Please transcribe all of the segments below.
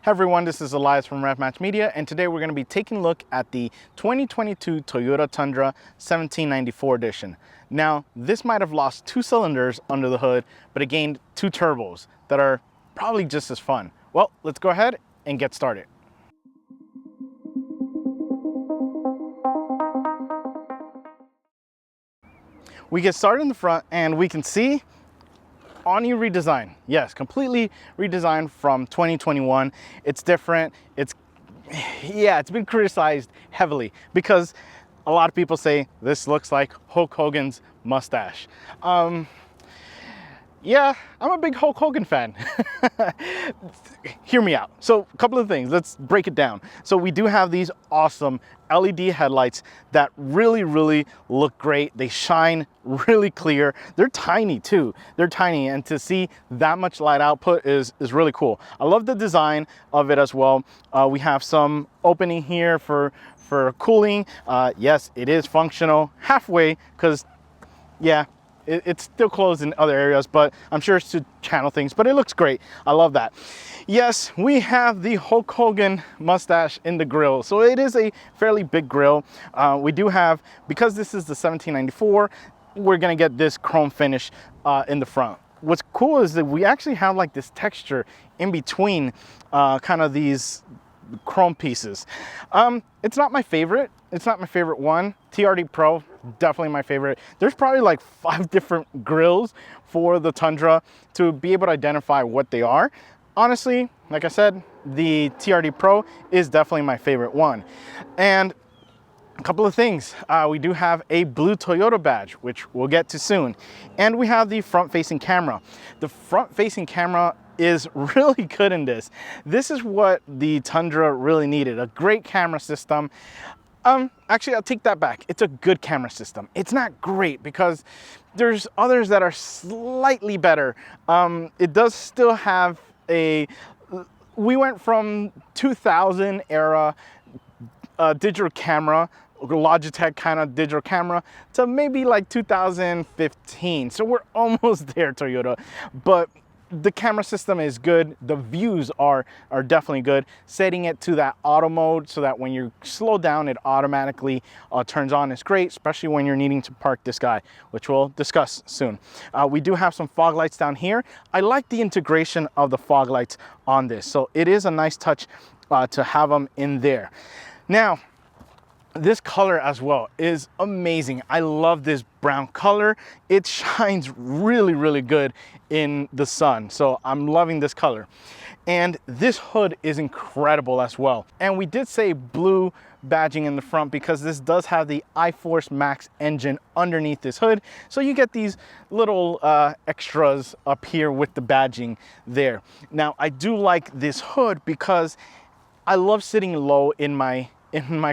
Hey everyone, this is Elias from RevMatch Media, and today we're going to be taking a look at the 2022 Toyota Tundra 1794 edition. Now, this might have lost 2 cylinders under the hood, but it gained 2 turbos that are probably just as fun. Well, let's go ahead and get started. We get started in the front and we can see awning redesign. Yes, completely redesigned from 2021. It's different. It's been criticized heavily because a lot of people say this looks like Hulk Hogan's mustache. Yeah, I'm a big Hulk Hogan fan. Hear me out. So a couple of things, let's break it down. So we do have these awesome LED headlights that really look great. They shine really clear. They're tiny too. They're tiny, and to see that much light output is really cool. I love the design of it as well. We have some opening here for cooling. Yes, it is functional halfway because, yeah, it's still closed in other areas, but I'm sure it's to channel things, but it looks great. I love that. Yes, we have the Hulk Hogan mustache in the grille. So it is a fairly big grille. We do have, because this is the 1794, we're gonna get this chrome finish in the front. What's cool is that we actually have like this texture in between kind of these chrome pieces. It's not my favorite. It's not my favorite one. TRD Pro, definitely my favorite. There's probably like 5 different grills for the Tundra to be able to identify what they are. Honestly, like I said, the TRD Pro is definitely my favorite one. And a couple of things. We do have a blue Toyota badge, which we'll get to soon. And we have the front-facing camera. The front-facing camera is really good in this. This is what the Tundra really needed, a great camera system. Actually, I'll take that back. It's a good camera system. It's not great because there's others that are slightly better. It does still have we went from 2000 era digital camera, Logitech kind of digital camera, to maybe like 2015. So we're almost there, Toyota. But the camera system is good. The views are definitely good. Setting it to that auto mode so that when you slow down, it automatically turns on is great, especially when you're needing to park this guy, which we'll discuss soon. We do have some fog lights down here. I like the integration of the fog lights on this. So it is a nice touch to have them in there. Now, this color as well is amazing. I love this brown color. It shines really good in the sun. So I'm loving this color. And this hood is incredible as well. And we did say blue badging in the front because this does have the iForce Max engine underneath this hood. So you get these little extras up here with the badging there. Now, I do like this hood because I love sitting low in my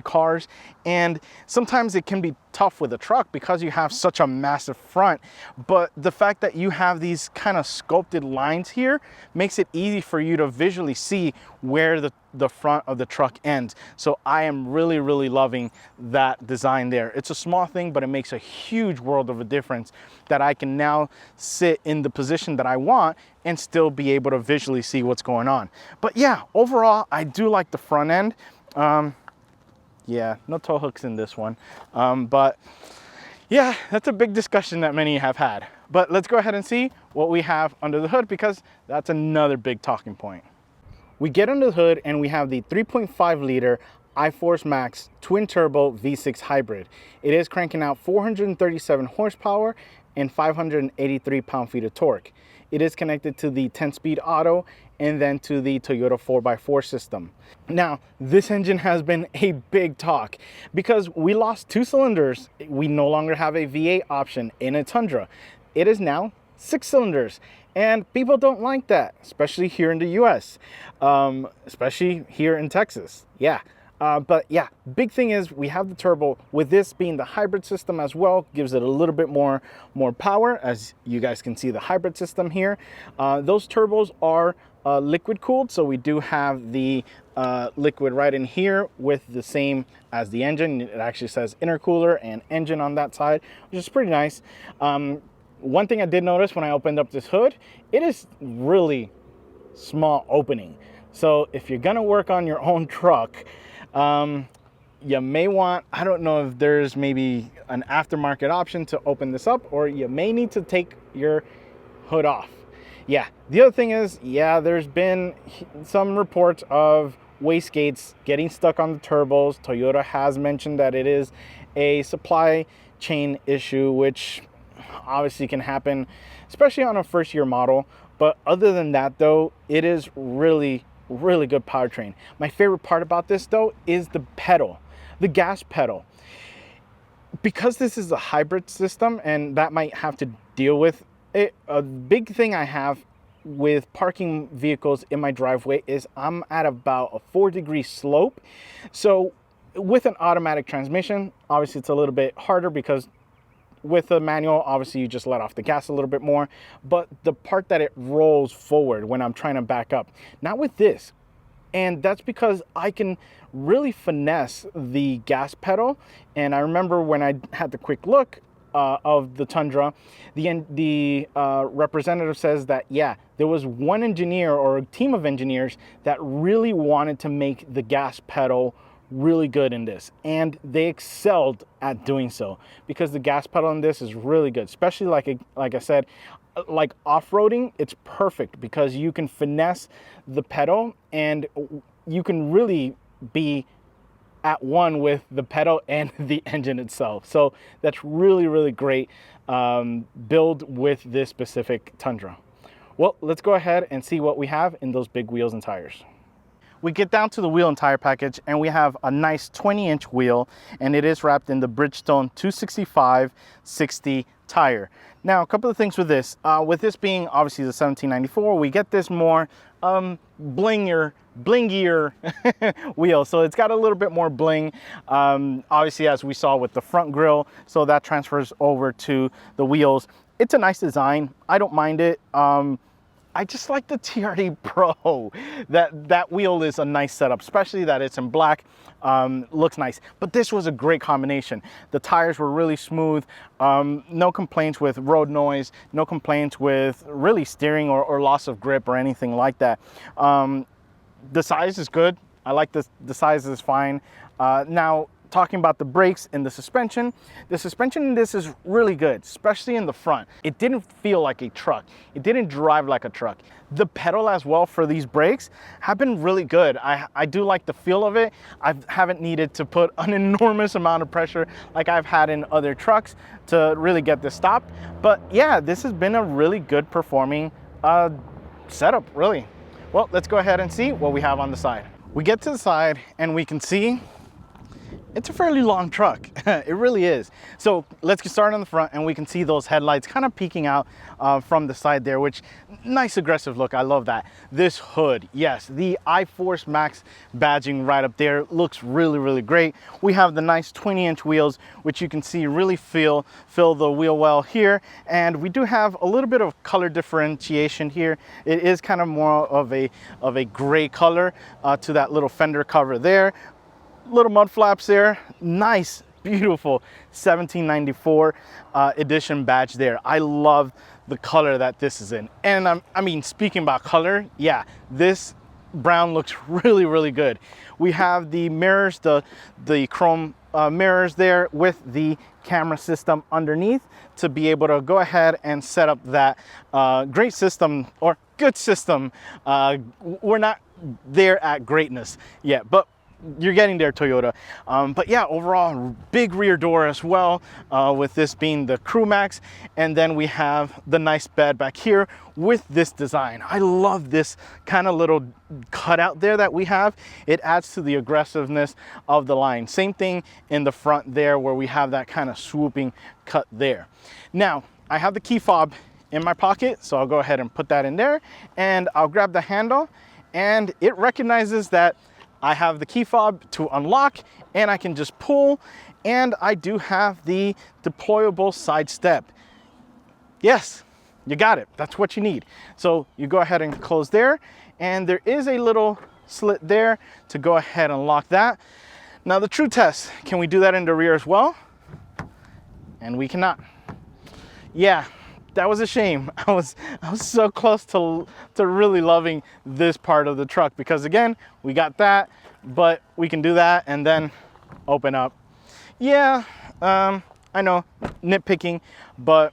cars, and sometimes it can be tough with a truck because you have such a massive front, but the fact that you have these kind of sculpted lines here makes it easy for you to visually see where the front of the truck ends. So I am really loving that design there. It's a small thing, but it makes a huge world of a difference that I can now sit in the position that I want and still be able to visually see what's going on. But yeah, overall, I do like the front end. Yeah, no tow hooks in this one. But yeah, that's a big discussion that many have had. But let's go ahead and see what we have under the hood because that's another big talking point. We get under the hood and we have the 3.5 liter iForce Max twin turbo V6 hybrid. It is cranking out 437 horsepower and 583 pound-feet of torque. It is connected to the 10-speed auto and then to the Toyota 4x4 system. Now, this engine has been a big talk because we lost 2 cylinders. We no longer have a V8 option in a Tundra. It is now 6 cylinders, and people don't like that, especially here in the US, especially here in Texas. Yeah. But yeah, big thing is we have the turbo. With this being the hybrid system as well, gives it a little bit more power. As you guys can see, the hybrid system here. Those turbos are liquid cooled, so we do have the liquid right in here with the same as the engine. It actually says intercooler and engine on that side, which is pretty nice. One thing I did notice when I opened up this hood, it is really small opening. So if you're gonna work on your own truck, you may want, I don't know if there's maybe an aftermarket option to open this up, or you may need to take your hood off. Yeah, the other thing is, yeah, there's been some reports of wastegates getting stuck on the turbos. Toyota has mentioned that it is a supply chain issue, which obviously can happen, especially on a first year model. But other than that though, it is really good powertrain. My favorite part about this though is the pedal, the gas pedal. Because this is a hybrid system, and that might have to deal with it, a big thing I have with parking vehicles in my driveway is I'm at about a 4-degree slope. So with an automatic transmission, obviously it's a little bit harder, because with a manual, obviously you just let off the gas a little bit more, but the part that it rolls forward when I'm trying to back up, not with this. And that's because I can really finesse the gas pedal. And I remember when I had the quick look of the Tundra, the representative says that, yeah, there was one engineer or a team of engineers that really wanted to make the gas pedal really good in this, and they excelled at doing so, because the gas pedal in this is really good, especially like I said, like off-roading. It's perfect because you can finesse the pedal and you can really be at one with the pedal and the engine itself. So that's really great build with this specific Tundra. Well, let's go ahead and see what we have in those big wheels and tires. We get down to the wheel and tire package, and we have a nice 20-inch wheel, and it is wrapped in the Bridgestone 265/60 tire. Now, a couple of things with this being obviously the 1794, we get this more blingier wheel. So it's got a little bit more bling, obviously, as we saw with the front grille. So that transfers over to the wheels. It's a nice design. I don't mind it. I just like the TRD Pro. That wheel is a nice setup, especially that it's in black. Looks nice. But this was a great combination. The tires were really smooth. No complaints with road noise. No complaints with really steering or loss of grip or anything like that. The size is good. I like the size is fine. Now, talking about the brakes and the suspension in this is really good, especially in the front. It didn't feel like a truck. It didn't drive like a truck. The pedal as well for these brakes have been really good. I do like the feel of it. I haven't needed to put an enormous amount of pressure like I've had in other trucks to really get this stopped. But yeah, this has been a really good performing setup, really. Well, let's go ahead and see what we have on the side. We get to the side and we can see it's a fairly long truck. It really is. So let's get started on the front, and we can see those headlights kind of peeking out from the side there, which nice aggressive look. I love that. This hood, yes, the iForce Max badging right up there looks really great. We have the nice 20-inch wheels, which you can see really fill the wheel well here. And we do have a little bit of color differentiation here. It is kind of more of a gray color to that little fender cover there. Little mud flaps there. Nice, beautiful 1794 edition badge there. I love the color that this is in. And I mean, speaking about color, yeah, this brown looks really good. We have the mirrors, the chrome mirrors there with the camera system underneath to be able to go ahead and set up that great system, or good system. We're not there at greatness yet, but you're getting there, Toyota. But yeah, overall, big rear door as well, with this being the Crew Max. And then we have the nice bed back here with this design. I love this kind of little cutout there that we have. It adds to the aggressiveness of the line. Same thing in the front there, where we have that kind of swooping cut there. Now, I have the key fob in my pocket, so I'll go ahead and put that in there, and I'll grab the handle, and it recognizes that I have the key fob to unlock, and I can just pull, and I do have the deployable side step. Yes, you got it. That's what you need. So you go ahead and close there, and there is a little slit there to go ahead and lock that. Now the true test, can we do that in the rear as well? And we cannot. Yeah, that was a shame. I was so close to really loving this part of the truck, because again, we got that, but we can do that and then open up. Yeah, I know, nitpicking, but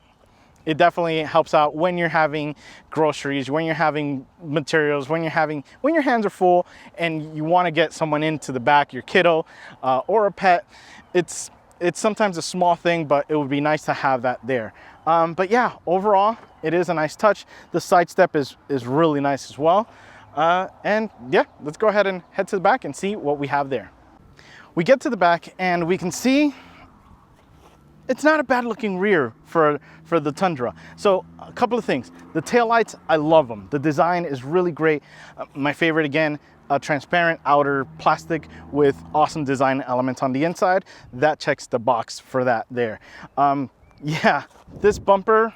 it definitely helps out when you're having groceries, when you're having materials, when your hands are full and you want to get someone into the back, your kiddo or a pet. It's sometimes a small thing, but it would be nice to have that there. But yeah, overall, it is a nice touch. The side step is really nice as well. And yeah, let's go ahead and head to the back and see what we have there. We get to the back and we can see it's not a bad looking rear for the Tundra. So a couple of things. The taillights, I love them. The design is really great. My favorite, again, a transparent outer plastic with awesome design elements on the inside. That checks the box for that there. Yeah, this bumper,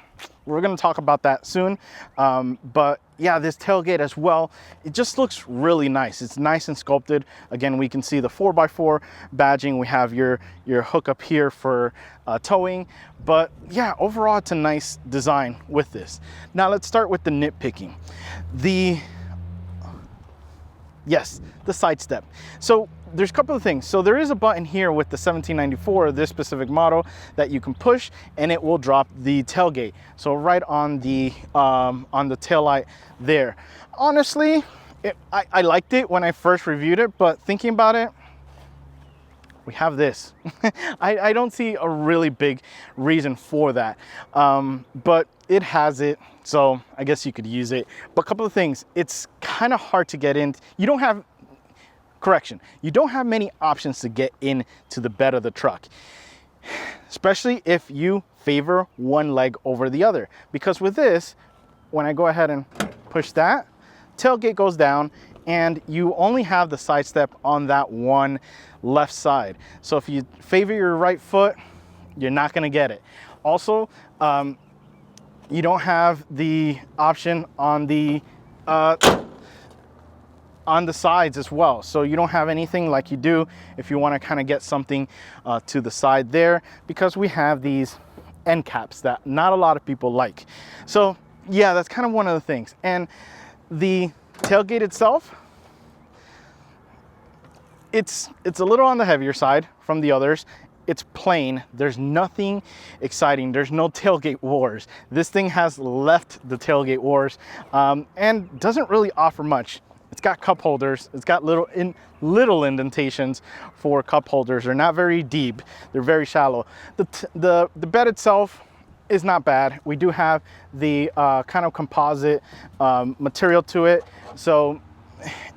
we're gonna talk about that soon. But yeah, this tailgate as well, it just looks really nice. It's nice and sculpted. Again, we can see the 4x4 badging. We have your hook up here for towing. But yeah, overall, it's a nice design with this. Now let's start with the nitpicking. Yes, the side step. So there's a couple of things. So there is a button here with the 1794, this specific model, that you can push and it will drop the tailgate. So right on the tail light there. Honestly, I liked it when I first reviewed it, but thinking about it, we have this. I don't see a really big reason for that, but it has it, so I guess you could use it. But a couple of things, it's kind of hard to get in. You don't have many options to get into the bed of the truck, especially if you favor one leg over the other. Because with this, when I go ahead and push that, tailgate goes down and you only have the side step on that one left side. So if you favor your right foot, you're not gonna get it. Also, you don't have the option on the sides as well. So you don't have anything like you do if you want to kind of get something to the side there, because we have these end caps that not a lot of people like. So yeah, that's kind of one of the things. And the tailgate itself, it's a little on the heavier side from the others. It's plain. There's nothing exciting. There's no tailgate wars. This thing has left the tailgate wars and doesn't really offer much. It's got cup holders. It's got little indentations for cup holders. They're not very deep. They're very shallow. The bed itself is not bad. We do have the kind of composite material to it, so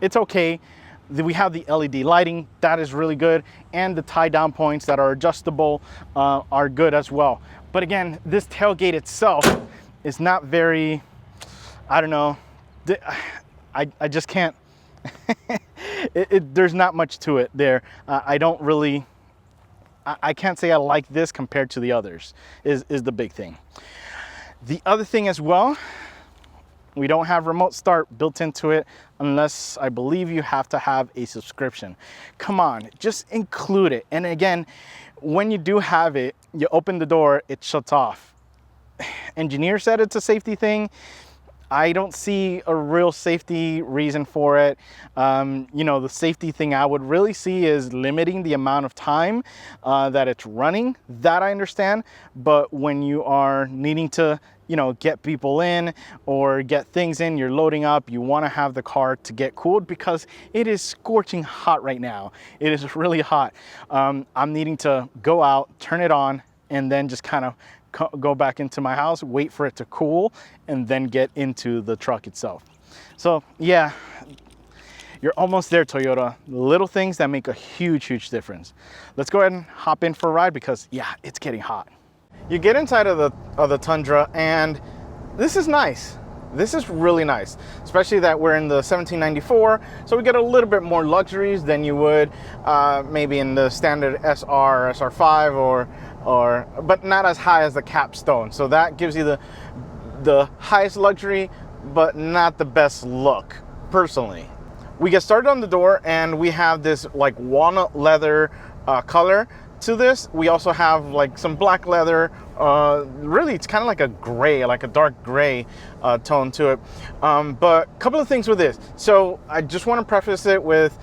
it's okay. We have the LED lighting, that is really good, and the tie down points that are adjustable are good as well. But again, this tailgate itself is not very, I don't know, I just can't, there's not much to it there. I can't say I like this compared to the others, is the big thing. The other thing as well, we don't have remote start built into it unless I believe you have to have a subscription. Come on, just include it. And again, when you do have it, you open the door, it shuts off. Engineer said it's a safety thing. I don't see a real safety reason for it. You know, the safety thing I would really see is limiting the amount of time that it's running. That I understand. But when you are needing to, you know, get people in or get things in, you're loading up, you want to have the car to get cooled because it is scorching hot right now. It is really hot. I'm needing to go out, turn it on, and then just kind of go back into my house, wait for it to cool, and then get into the truck itself. So yeah, you're almost there, Toyota. Little things that make a huge difference. Let's go ahead and hop in for a ride because yeah, it's getting hot. You get inside of the Tundra and this is nice. This is really nice, especially that we're in the 1794, so we get a little bit more luxuries than you would maybe in the standard SR or SR5 but not as high as the capstone. So that gives you the highest luxury, but not the best look, personally. We get started on the door and we have this like walnut leather color to this. We also have like some black leather Really, it's kind of like a gray, like a dark gray tone to it. But a couple of things with this. So I just want to preface it with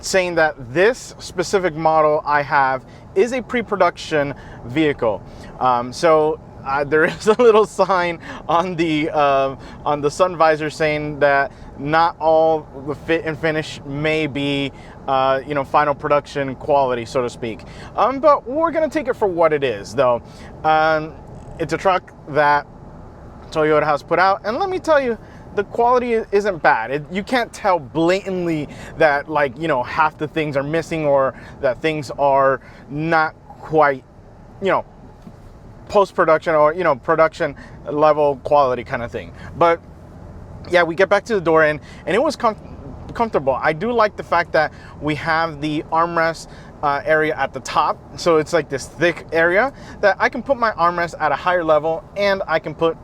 saying that this specific model I have is a pre-production vehicle. There is a little sign on the sun visor saying that not all the fit and finish may be final production quality, so to speak. But we're gonna take it for what it is, though. It's a truck that Toyota has put out, and let me tell you, the quality isn't bad. You can't tell blatantly that, like, half the things are missing or that things are not quite, post-production or, production level quality kind of thing. But yeah, we get back to the door and it was comfortable. I do like the fact that we have the armrest area at the top. So it's like this thick area that I can put my armrest at a higher level and I can put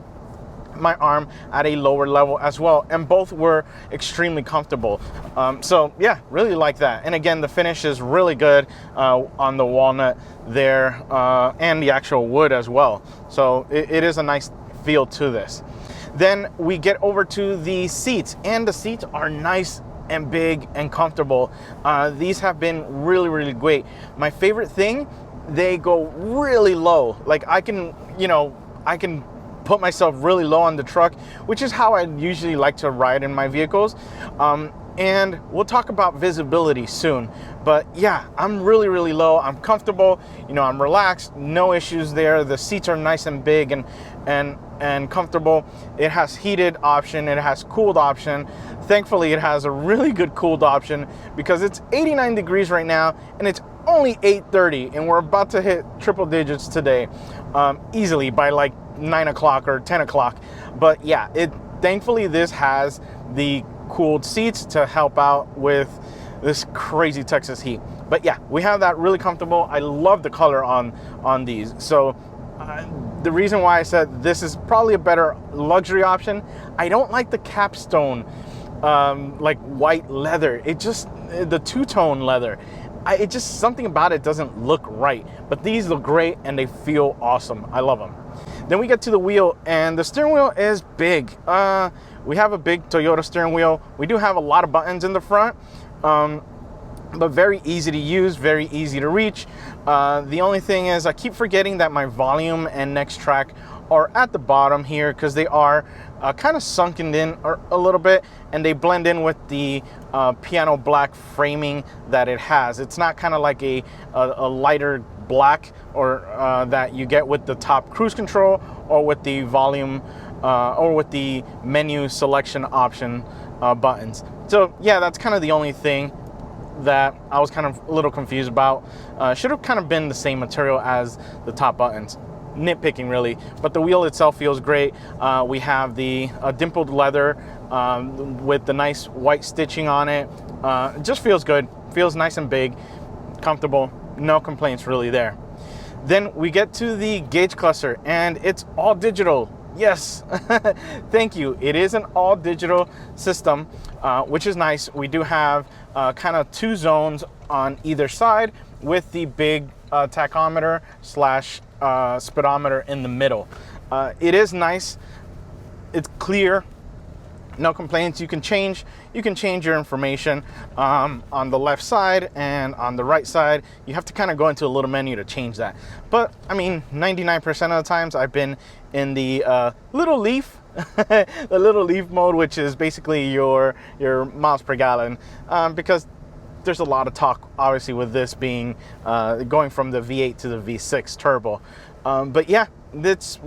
my arm at a lower level as well, and both were extremely comfortable. So yeah, really like that. And again, the finish is really good on the walnut there, and the actual wood as well. So it is a nice feel to this. Then we get over to the seats, and the seats are nice and big and comfortable. These have been really great. My favorite thing, they go really low. Like I can put myself really low on the truck, which is how I usually like to ride in my vehicles. And we'll talk about visibility soon. But yeah, I'm really low. I'm comfortable. I'm relaxed. No issues there. The seats are nice and big and comfortable. It has heated option. It has cooled option. Thankfully, it has a really good cooled option because it's 89 degrees right now and it's only 8:30, and we're about to hit triple digits today, easily by like 9 o'clock or 10 o'clock. But yeah, thankfully this has the cooled seats to help out with this crazy Texas heat. But yeah, we have that really comfortable. I love the color on these. So the reason why I said this is probably a better luxury option, I don't like the capstone like white leather. The two-tone leather, it just, something about it doesn't look right. But these look great and they feel awesome. I love them. Then we get to the wheel, and the steering wheel is big. We have a big Toyota steering wheel. We do have a lot of buttons in the front, but very easy to use, very easy to reach. The only thing is I keep forgetting that my volume and next track are at the bottom here because they are kind of sunken in a little bit, and they blend in with the piano black framing that it has. It's not kind of like a lighter black or that you get with the top cruise control or with the volume or with the menu selection option buttons. So yeah, that's kind of the only thing that I was kind of a little confused about. Should have kind of been the same material as the top buttons. Nitpicking really, but the wheel itself feels great. We have the dimpled leather with the nice white stitching on it. It just feels good, feels nice and big, comfortable, no complaints really there. Then we get to the gauge cluster, and it's all digital. Yes, thank you. It is an all digital system, which is nice. We do have kind of two zones on either side with the big tachometer slash speedometer in the middle. It is nice. It's clear. No complaints. You can change your information on the left side and on the right side. You have to kind of go into a little menu to change that. But I mean, 99% of the times I've been in the little leaf, the little leaf mode, which is basically your miles per gallon, because there's a lot of talk, obviously, with this being going from the V8 to the V6 turbo. But yeah, it's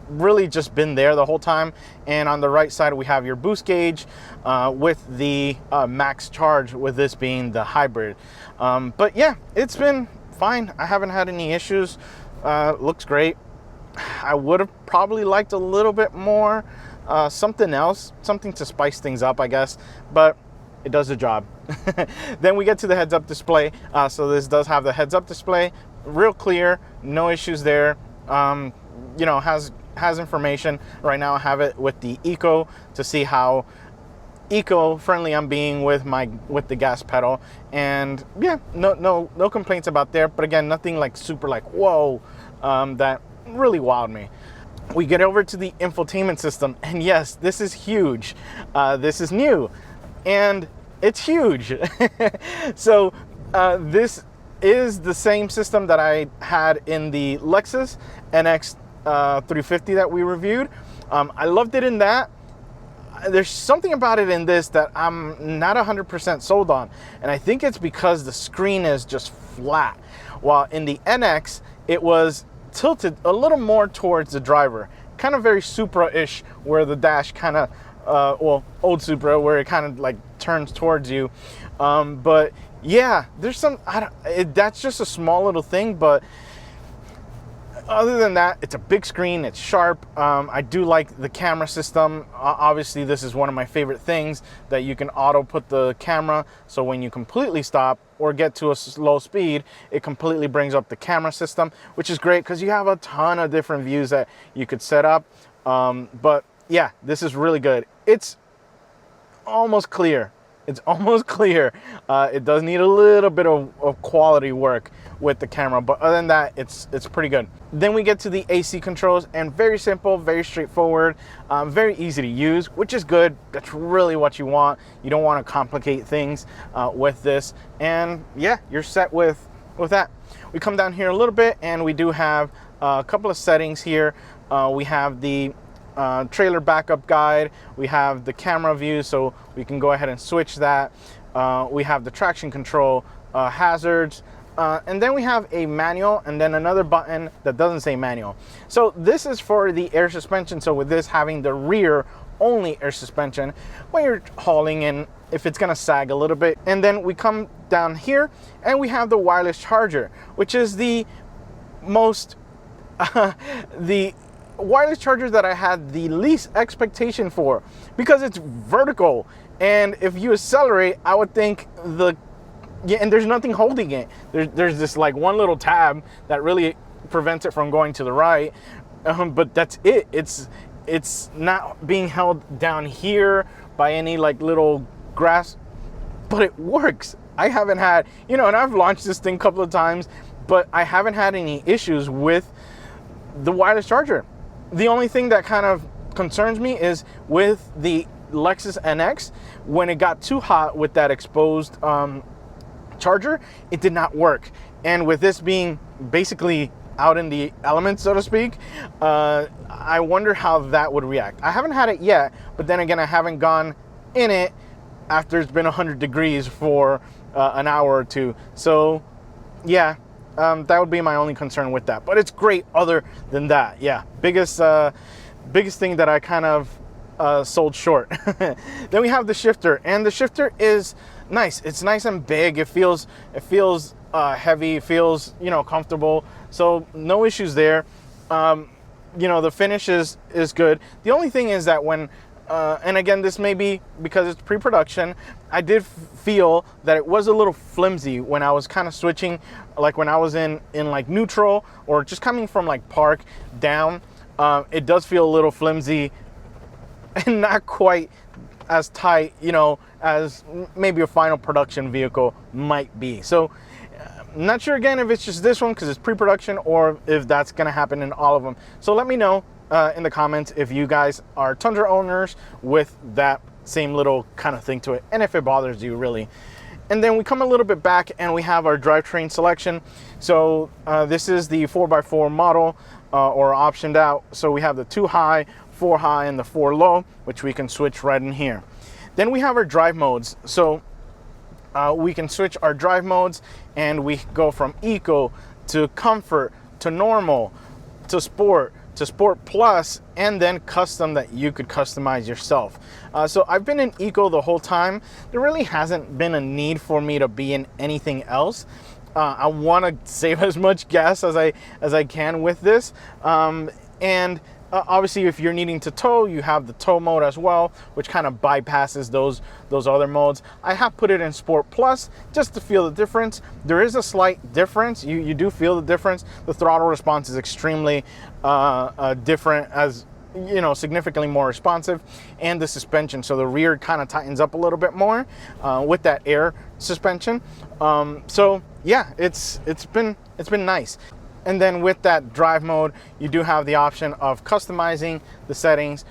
really just been there the whole time. And on the right side, we have your boost gauge with the max charge, with this being the hybrid. But yeah, it's been fine. I haven't had any issues. Looks great. I would have probably liked a little bit more, something else, something to spice things up, I guess, but it does the job. Then we get to the heads-up display. So this does have the heads-up display, real clear, no issues there. You know, has information. Right now I have it with the eco to see how eco-friendly I'm being with the gas pedal, and yeah, no complaints about there. But again, nothing like super like whoa that really wowed me. We get over to the infotainment system, and yes, this is huge. This is new, and it's huge. So this is the same system that I had in the Lexus NX 350 that we reviewed. I loved it in that. There's something about it in this that I'm not 100% sold on, and I think it's because the screen is just flat, while in the NX it was tilted a little more towards the driver, kind of very Supra-ish, where the dash kind of well, old Supra, where it kind of like turns towards you. But yeah, there's some, that's just a small little thing, but other than that, it's a big screen, it's sharp. I do like the camera system. Obviously, this is one of my favorite things, that you can auto put the camera, so when you completely stop or get to a slow speed, it completely brings up the camera system, which is great because you have a ton of different views that you could set up. But yeah, this is really good. It's almost clear. It's almost clear. It does need a little bit of quality work with the camera, but other than that, it's pretty good. Then we get to the AC controls, and very simple, very straightforward, very easy to use, which is good. That's really what you want. You don't want to complicate things with this, and yeah, you're set with that. We come down here a little bit, and we do have a couple of settings here. We have the trailer backup guide, we have the camera view, so we can go ahead and switch that. We have the traction control, hazards, and then we have a manual, and then another button that doesn't say manual. So this is for the air suspension. So with this having the rear only air suspension, when you're hauling in, if it's gonna sag a little bit. And then we come down here, and we have the wireless charger, which is the most the wireless charger that I had the least expectation for, because it's vertical, and if you accelerate, I would think and there's nothing holding it. There's this like one little tab that really prevents it from going to the right, but that's it. It's not being held down here by any like little grass, but it works. I haven't had, and I've launched this thing a couple of times, but I haven't had any issues with the wireless charger. The only thing that kind of concerns me is with the Lexus NX, when it got too hot with that exposed charger, it did not work. And with this being basically out in the elements, so to speak, I wonder how that would react. I haven't had it yet, but then again, I haven't gone in it after it's been 100 degrees for an hour or two. So yeah, that would be my only concern with that, but it's great other than that. Yeah, biggest thing that I kind of sold short. Then we have the shifter, and the shifter is nice. It's nice and big. It feels heavy. It feels comfortable. So no issues there. The finish is good. The only thing is that when and again, this may be because it's pre-production, I did feel that it was a little flimsy when I was kind of switching, like when I was in like neutral or just coming from like park down. It does feel a little flimsy and not quite as tight, as maybe a final production vehicle might be. So I'm not sure again if it's just this one because it's pre-production, or if that's going to happen in all of them. So let me know in the comments if you guys are Tundra owners with that same little kind of thing to it, and if it bothers you really. And then we come a little bit back, and we have our drivetrain selection. So this is the 4x4 model, or optioned out. So we have the 2 high, 4 high, and the 4 low, which we can switch right in here. Then we have our drive modes. So we can switch our drive modes, and we go from eco to comfort to normal to sport plus, and then custom, that you could customize yourself. So I've been in eco the whole time. There really hasn't been a need for me to be in anything else. I want to save as much gas as I can with this, and obviously, if you're needing to tow, you have the tow mode as well, which kind of bypasses those other modes. I have put it in Sport Plus just to feel the difference. There is a slight difference. You do feel the difference. The throttle response is extremely different, as significantly more responsive, and the suspension. So the rear kind of tightens up a little bit more with that air suspension. So yeah, it's been nice. And then with that drive mode, you do have the option of customizing the settings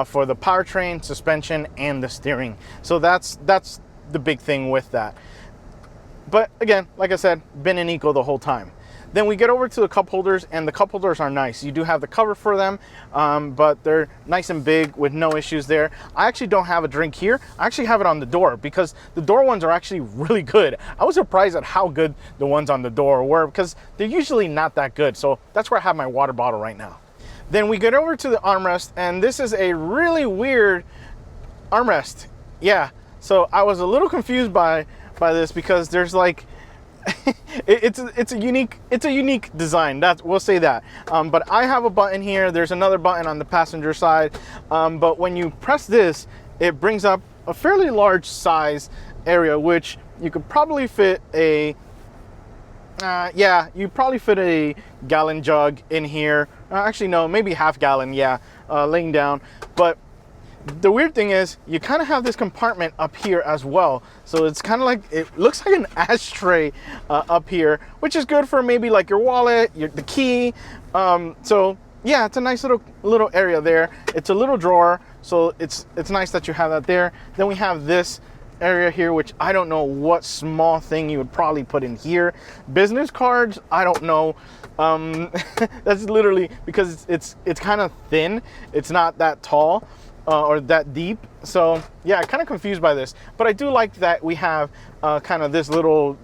for the powertrain, suspension, and the steering. So that's the big thing with that. But again, like I said, been in eco the whole time. Then we get over to the cup holders, and the cup holders are nice. You do have the cover for them, but they're nice and big with no issues there. I actually don't have a drink here. I actually have it on the door because the door ones are actually really good. I was surprised at how good the ones on the door were because they're usually not that good. So that's where I have my water bottle right now. Then we get over to the armrest, and this is a really weird armrest. Yeah, so I was a little confused by this because there's like, it's a unique design. We'll say that. But I have a button here. There's another button on the passenger side. But when you press this, it brings up a fairly large size area, which you could probably fit a you probably fit a gallon jug in here. Actually, no, maybe half gallon. Yeah, laying down. But the weird thing is you kind of have this compartment up here as well. So it's kind of like, it looks like an ashtray up here, which is good for maybe like your wallet, the key. So yeah, it's a nice little area there. It's a little drawer, so it's nice that you have that there. Then we have this area here, which I don't know what small thing you would probably put in here. Business cards, I don't know. That's literally because it's kind of thin. It's not that tall. Or that deep. So yeah, kind of confused by this, but I do like that we have kind of this little,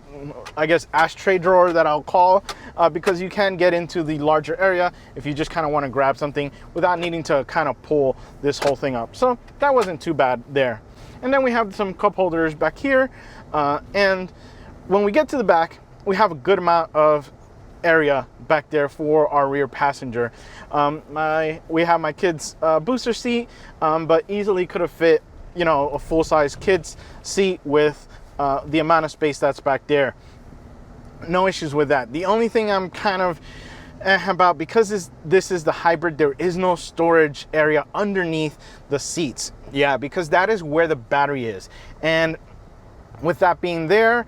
I guess, ashtray drawer that I'll call, because you can get into the larger area if you just kind of want to grab something without needing to kind of pull this whole thing up. So that wasn't too bad there. And then we have some cup holders back here, and when we get to the back, we have a good amount of area back there for our rear passenger. We have my kids' booster seat, but easily could have fit, you know, a full-size kids seat with the amount of space that's back there. No issues with that. The only thing I'm kind of about, because this is the hybrid, there is no storage area underneath the seats. Yeah, because that is where the battery is, and with that being there,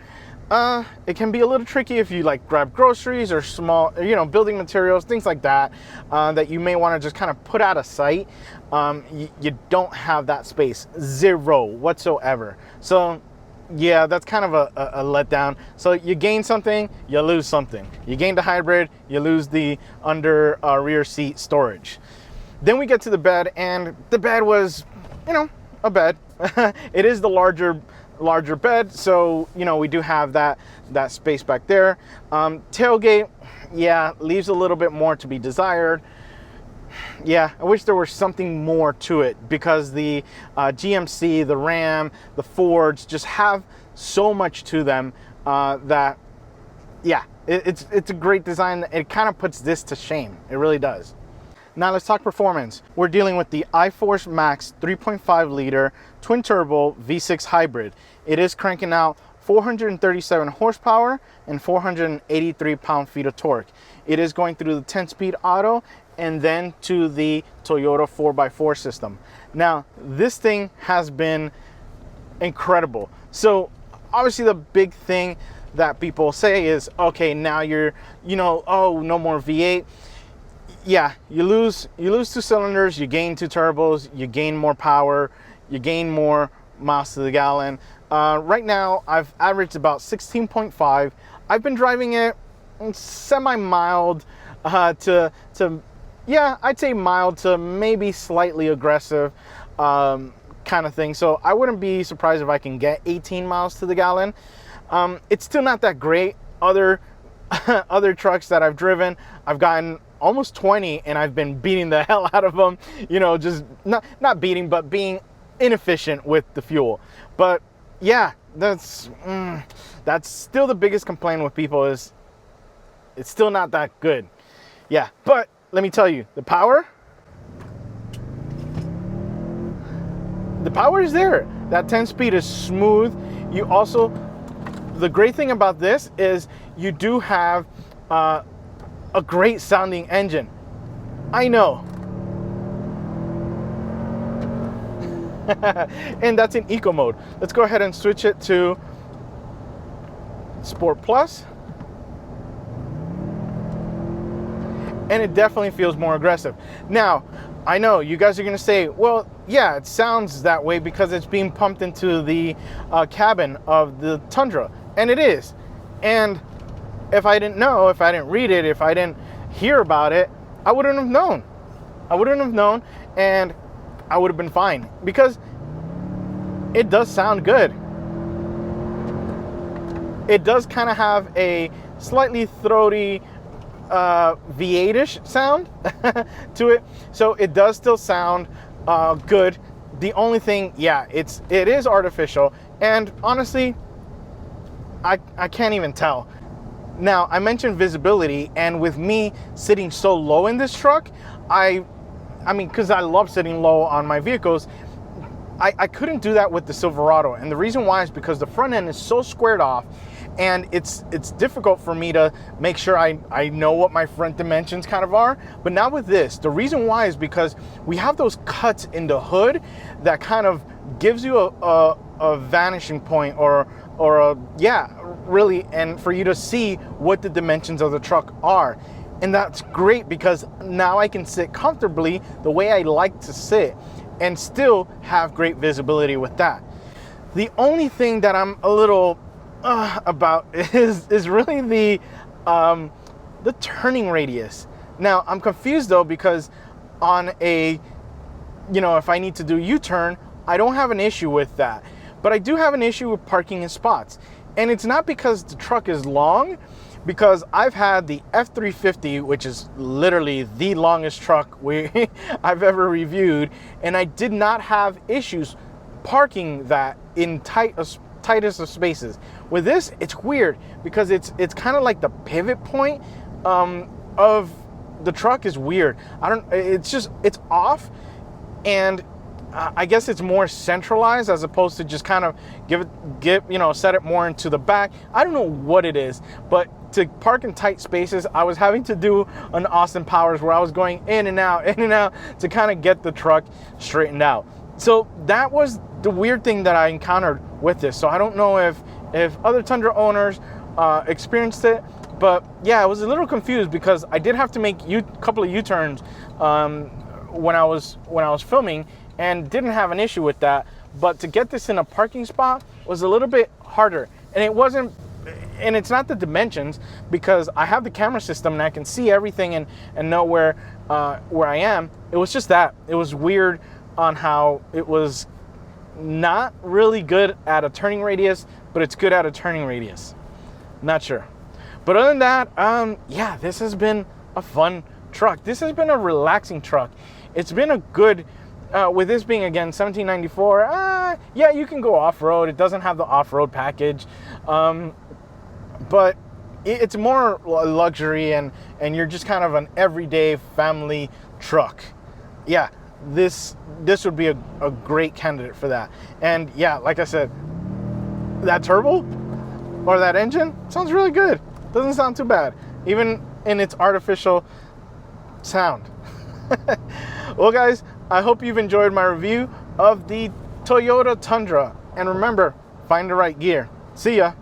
it can be a little tricky if you like grab groceries or small, you know, building materials, things like that, that you may want to just kind of put out of sight. You don't have that space, zero whatsoever. So yeah, that's kind of a letdown. So you gain something, you lose something. You gain the hybrid, you lose the under rear seat storage. Then we get to the bed, and the bed was, you know, a bed. It is the larger bed, so you know we do have that space back there. Tailgate, yeah, leaves a little bit more to be desired. Yeah, I wish there was something more to it, because the GMC, the Ram, the Fords just have so much to them that yeah, it's a great design. It kind of puts this to shame. It really does. Now let's talk performance. We're dealing with the iForce Max 3.5 liter twin turbo V6 hybrid. It is cranking out 437 horsepower and 483 pound-feet of torque. It is going through the 10-speed auto and then to the Toyota 4x4 system. Now, this thing has been incredible. So obviously the big thing that people say is, okay, now you're, you know, oh, no more V8. Yeah, you lose 2 cylinders, you gain 2 turbos, you gain more power, you gain more miles to the gallon. Right now, I've averaged about 16.5. I've been driving it semi-mild to yeah, I'd say mild to maybe slightly aggressive kind of thing. So I wouldn't be surprised if I can get 18 miles to the gallon. It's still not that great. Other trucks that I've driven, I've gotten almost 20, and I've been beating the hell out of them, you know, just not beating, but being inefficient with the fuel. But yeah, that's still the biggest complaint with people, is it's still not that good. Yeah, but let me tell you, the power is there. That 10-speed is smooth. You also, the great thing about this is you do have a great sounding engine. I know. And that's in eco mode. Let's go ahead and switch it to Sport Plus. and it definitely feels more aggressive. Now, I know you guys are gonna say, well, yeah, it sounds that way because it's being pumped into the cabin of the Tundra, and it is. And if I didn't know, if I didn't read it, if I didn't hear about it, I wouldn't have known. I wouldn't have known, and I would have been fine, because it does sound good. It does kind of have a slightly throaty V8-ish sound to it, so it does still sound good. The only thing, yeah, it is artificial, and honestly, I can't even tell. Now, I mentioned visibility, and with me sitting so low in this truck, I mean, because I love sitting low on my vehicles, I couldn't do that with the Silverado, and the reason why is because the front end is so squared off, and it's difficult for me to make sure I know what my front dimensions kind of are. But now with this, the reason why is because we have those cuts in the hood that kind of gives you a vanishing point, or yeah, really, and for you to see what the dimensions of the truck are. And that's great, because now I can sit comfortably the way I like to sit and still have great visibility with that. The only thing that I'm a little about is really the turning radius. Now, I'm confused though, because on a, you know, if I need to do U-turn, I don't have an issue with that. But I do have an issue with parking in spots. And it's not because the truck is long, because I've had the F350, which is literally the longest truck I've ever reviewed, and I did not have issues parking that in tightest of spaces. With this, it's weird, because it's kind of like the pivot point of the truck is weird. It's off, and I guess it's more centralized as opposed to just kind of set it more into the back. I don't know what it is, but to park in tight spaces, I was having to do an Austin Powers where I was going in and out to kind of get the truck straightened out. So that was the weird thing that I encountered with this. So I don't know if other Tundra owners experienced it, but yeah, I was a little confused, because I did have to make a couple of U-turns when I was filming, and didn't have an issue with that. But to get this in a parking spot was a little bit harder, and it's not the dimensions, because I have the camera system and I can see everything and know where I am. It was just that it was weird on how it was not really good at a turning radius, but it's good at a turning radius. Not sure. But other than that, yeah, this has been a fun truck. This has been a relaxing truck. It's been a good, with this being, again, 1794, yeah, you can go off-road. It doesn't have the off-road package, but it's more luxury, and you're just kind of an everyday family truck. Yeah, this would be a great candidate for that. And yeah, like I said, that turbo or that engine sounds really good. Doesn't sound too bad, even in its artificial sound. Well, guys, I hope you've enjoyed my review of the Toyota Tundra. And remember, find the right gear. See ya.